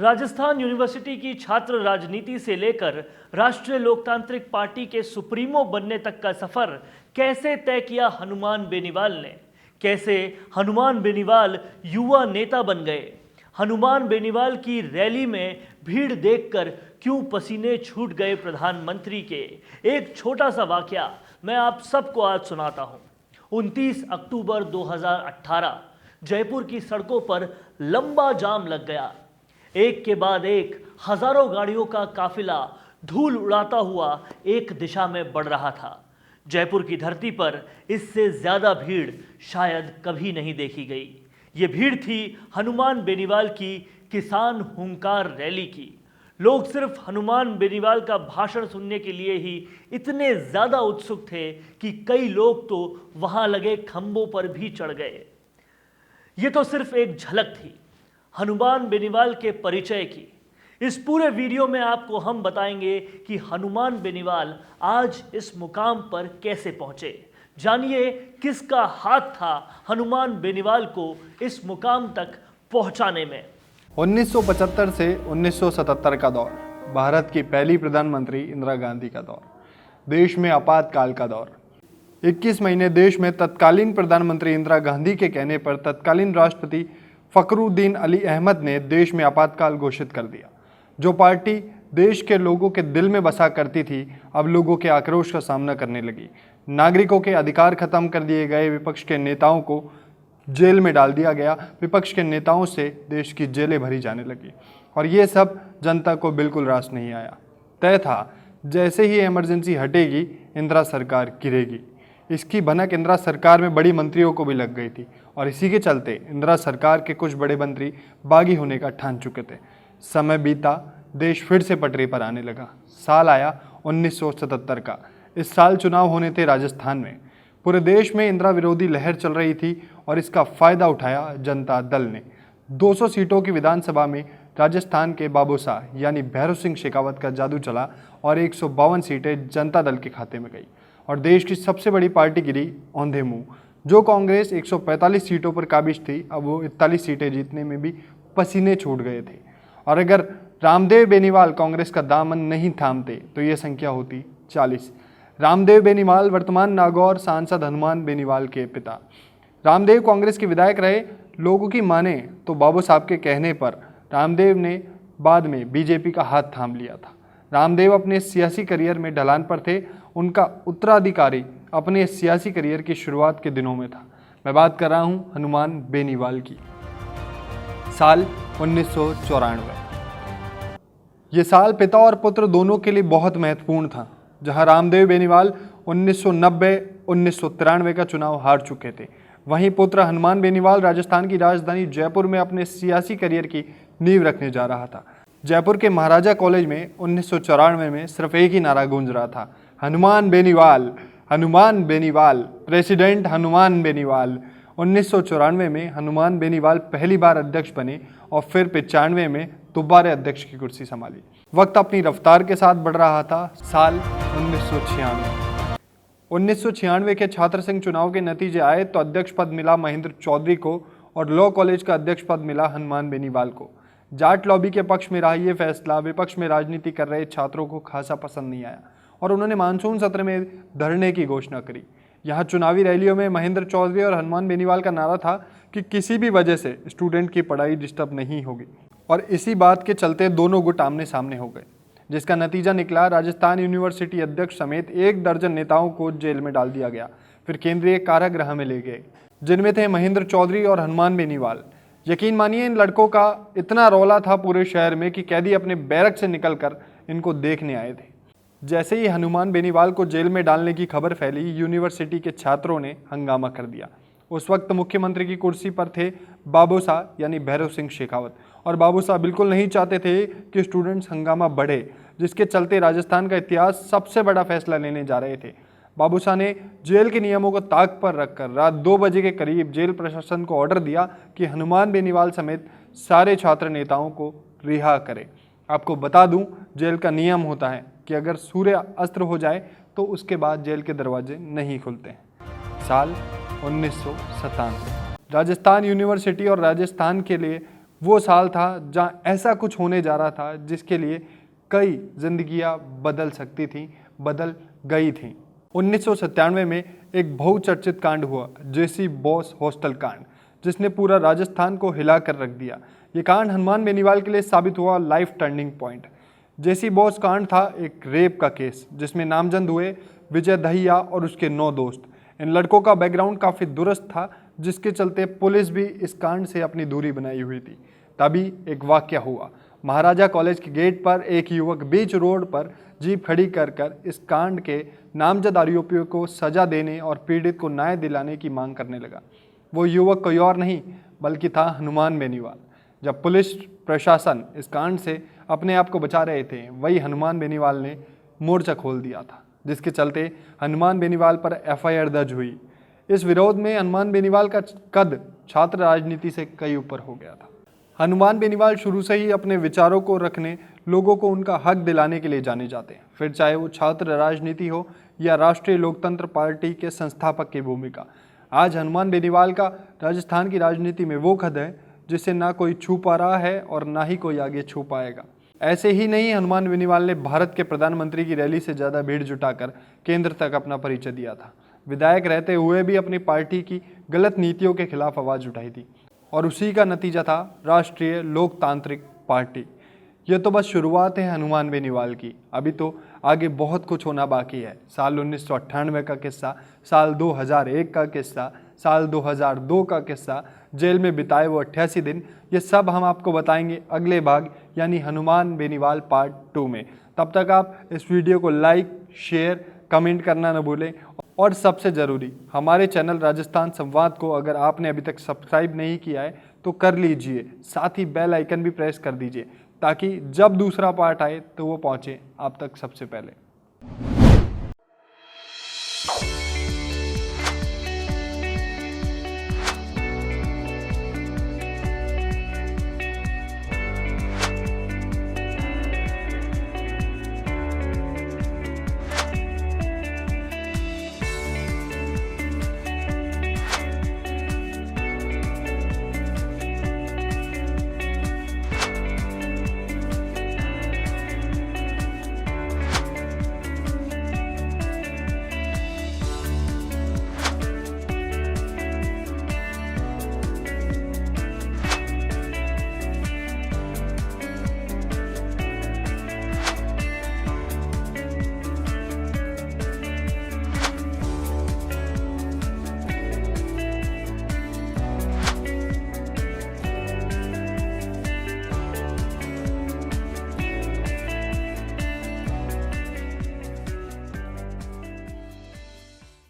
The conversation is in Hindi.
राजस्थान यूनिवर्सिटी की छात्र राजनीति से लेकर राष्ट्रीय लोकतांत्रिक पार्टी के सुप्रीमो बनने तक का सफर कैसे तय किया हनुमान बेनीवाल ने? कैसे हनुमान बेनीवाल युवा नेता बन गए? हनुमान बेनीवाल की रैली में भीड़ देखकर क्यों पसीने छूट गए प्रधानमंत्री के? एक छोटा सा वाकया मैं आप सबको आज सुनाता हूं। 29 अक्टूबर 2018 जयपुर की सड़कों पर लंबा जाम लग गया। एक के बाद एक हजारों गाड़ियों का काफिला धूल उड़ाता हुआ एक दिशा में बढ़ रहा था। जयपुर की धरती पर इससे ज्यादा भीड़ शायद कभी नहीं देखी गई। ये भीड़ थी हनुमान बेनीवाल की किसान हुंकार रैली की। लोग सिर्फ हनुमान बेनीवाल का भाषण सुनने के लिए ही इतने ज्यादा उत्सुक थे कि कई लोग तो वहां लगे खंभों पर भी चढ़ गए। ये तो सिर्फ एक झलक थी हनुमान बेनीवाल के परिचय की। इस पूरे वीडियो में आपको हम बताएंगे कि हनुमान बेनीवाल आज इस मुकाम पर कैसे पहुंचे। जानिए किसका हाथ था हनुमान बेनीवाल को इस मुकाम तक पहुंचाने में। 1975 से 1977 का दौर, भारत की पहली प्रधानमंत्री इंदिरा गांधी का दौर, देश में आपातकाल का दौर। 21 महीने देश में तत्कालीन प्रधानमंत्री इंदिरा गांधी के कहने पर तत्कालीन राष्ट्रपति फखरुद्दीन अली अहमद ने देश में आपातकाल घोषित कर दिया। जो पार्टी देश के लोगों के दिल में बसा करती थी, अब लोगों के आक्रोश का सामना करने लगी। नागरिकों के अधिकार खत्म कर दिए गए, विपक्ष के नेताओं को जेल में डाल दिया गया, विपक्ष के नेताओं से देश की जेलें भरी जाने लगी और ये सब जनता को बिल्कुल रास नहीं आया। तय था जैसे ही इमरजेंसी हटेगी इंदिरा सरकार गिरेगी। इसकी भनक इंदिरा सरकार में बड़ी मंत्रियों को भी लग गई थी और इसी के चलते इंदिरा सरकार के कुछ बड़े मंत्री बागी होने का ठान चुके थे। समय बीता, देश फिर से पटरी पर आने लगा। साल आया 1977 का। इस साल चुनाव होने थे राजस्थान में। पूरे देश में इंदिरा विरोधी लहर चल रही थी और इसका फायदा उठाया जनता दल ने। 200 सीटों की विधानसभा में राजस्थान के बाबूसा यानी भैरव सिंह शेखावत का जादू चला और 152 सीटें जनता दल के खाते में गई और देश की सबसे बड़ी पार्टी गिरी औंधे मुंह। जो कांग्रेस 145 सीटों पर काबिज थी, अब वो 41 सीटें जीतने में भी पसीने छूट गए थे। और अगर रामदेव बेनीवाल कांग्रेस का दामन नहीं थामते तो ये संख्या होती 40। रामदेव बेनीवाल वर्तमान नागौर सांसद हनुमान बेनीवाल के पिता। रामदेव कांग्रेस के विधायक रहे। लोगों की माने तो बाबू साहब के कहने पर रामदेव ने बाद में बीजेपी का हाथ थाम लिया था। रामदेव अपने सियासी करियर में ढलान पर थे। उनका उत्तराधिकारी अपने सियासी करियर की शुरुआत के दिनों में था। मैं बात कर रहा हूं हनुमान बेनीवाल की। साल 1994। ये साल पिता और पुत्र दोनों के लिए बहुत महत्वपूर्ण था। जहां रामदेव बेनीवाल 1990-1993 का चुनाव हार चुके थे, वहीं पुत्र हनुमान बेनीवाल राजस्थान की राजधानी जयपुर में अपने सियासी करियर की नींव रखने जा रहा था। जयपुर के महाराजा कॉलेज में 1994 में सिर्फ एक ही नारा गूंज रहा था, हनुमान बेनीवाल, हनुमान बेनीवाल, प्रेसिडेंट हनुमान बेनीवाल। 1994 में हनुमान बेनीवाल पहली बार अध्यक्ष बने और फिर 95 में दोबारा अध्यक्ष की कुर्सी संभाली। वक्त अपनी रफ्तार के साथ बढ़ रहा था। साल 1996 के छात्र संघ चुनाव के नतीजे आए तो अध्यक्ष पद मिला महेंद्र चौधरी को और लॉ कॉलेज का अध्यक्ष पद मिला हनुमान बेनीवाल को। जाट लॉबी के पक्ष में रहा ये फैसला विपक्ष में राजनीति कर रहे छात्रों को खासा पसंद नहीं आया और उन्होंने मानसून सत्र में धरने की घोषणा करी। यहाँ चुनावी रैलियों में महेंद्र चौधरी और हनुमान बेनीवाल का नारा था कि किसी भी वजह से स्टूडेंट की पढ़ाई डिस्टर्ब नहीं होगी और इसी बात के चलते दोनों गुट आमने सामने हो गए, जिसका नतीजा निकला राजस्थान यूनिवर्सिटी अध्यक्ष समेत 1 दर्जन नेताओं को जेल में डाल दिया गया, फिर केंद्रीय कारागृह में ले गए, जिनमें थे महेंद्र चौधरी और हनुमान बेनीवाल। यकीन मानिए इन लड़कों का इतना रौला था पूरे शहर में कि कैदी अपने बैरक से निकलकर इनको देखने आए थे। जैसे ही हनुमान बेनीवाल को जेल में डालने की खबर फैली, यूनिवर्सिटी के छात्रों ने हंगामा कर दिया। उस वक्त मुख्यमंत्री की कुर्सी पर थे बाबूसा यानी भैरव सिंह शेखावत और बाबूसा बिल्कुल नहीं चाहते थे कि स्टूडेंट्स हंगामा बढ़े, जिसके चलते राजस्थान का इतिहास सबसे बड़ा फैसला लेने जा रहे थे। बाबूसा ने जेल के नियमों को ताक पर रखकर रात 2 बजे के करीब जेल प्रशासन को ऑर्डर दिया कि हनुमान बेनीवाल समेत सारे छात्र नेताओं को रिहा करें। आपको बता दूं, जेल का नियम होता है कि अगर सूर्य अस्त्र हो जाए तो उसके बाद जेल के दरवाजे नहीं खुलते। साल 1997। राजस्थान यूनिवर्सिटी और राजस्थान के लिए वो साल था जहाँ ऐसा कुछ होने जा रहा था जिसके लिए कई जिंदगियां बदल सकती थीं, बदल गई थीं। 1997 में एक बहुचर्चित कांड हुआ, जेसी बॉस हॉस्टल कांड, जिसने पूरा राजस्थान को हिला कर रख दिया। ये कांड हनुमान बेनीवाल के लिए साबित हुआ लाइफ टर्निंग पॉइंट। जेसी बॉस कांड था एक रेप का केस जिसमें नामजद हुए विजय दहिया और उसके 9 दोस्त। इन लड़कों का बैकग्राउंड काफ़ी दुरुस्त था, जिसके चलते पुलिस भी इस कांड से अपनी दूरी बनाई हुई थी। तभी एक वाकया हुआ। महाराजा कॉलेज के गेट पर एक युवक बीच रोड पर जीप खड़ी कर इस कांड के नामजद आरोपियों को सजा देने और पीड़ित को न्याय दिलाने की मांग करने लगा। वो युवक कोई और नहीं बल्कि था हनुमान बेनीवाल। जब पुलिस प्रशासन इस कांड से अपने आप को बचा रहे थे, वही हनुमान बेनीवाल ने मोर्चा खोल दिया था, जिसके चलते हनुमान बेनीवाल पर एफआईआर दर्ज हुई। इस विरोध में हनुमान बेनीवाल का कद छात्र राजनीति से कई ऊपर हो गया था। हनुमान बेनीवाल शुरू से ही अपने विचारों को रखने, लोगों को उनका हक दिलाने के लिए जाने जाते हैं, फिर चाहे वो छात्र राजनीति हो या राष्ट्रीय लोकतंत्र पार्टी के संस्थापक की भूमिका। आज हनुमान बेनीवाल का राजस्थान की राजनीति में वो कद है जिसे ना कोई छू पा रहा है और ना ही कोई आगे छू पाएगा। ऐसे ही नहीं, हनुमान बेनीवाल ने भारत के प्रधानमंत्री की रैली से ज़्यादा भीड़ जुटाकर केंद्र तक अपना परिचय दिया था। विधायक रहते हुए भी अपनी पार्टी की गलत नीतियों के खिलाफ आवाज़ उठाई थी और उसी का नतीजा था राष्ट्रीय लोकतांत्रिक पार्टी। यह तो बस शुरुआत है हनुमान बेनीवाल की, अभी तो आगे बहुत कुछ होना बाकी है। साल 1998 का किस्सा, साल 2001 का किस्सा, साल 2002 का किस्सा, जेल में बिताए वो 88 दिन, ये सब हम आपको बताएंगे अगले भाग यानी हनुमान बेनीवाल पार्ट 2 में। तब तक आप इस वीडियो को लाइक, शेयर, कमेंट करना न भूलें और सबसे ज़रूरी, हमारे चैनल राजस्थान संवाद को अगर आपने अभी तक सब्सक्राइब नहीं किया है तो कर लीजिए, साथ ही बेल आइकन भी प्रेस कर दीजिए ताकि जब दूसरा पार्ट आए तो वो पहुँचे आप तक सबसे पहले।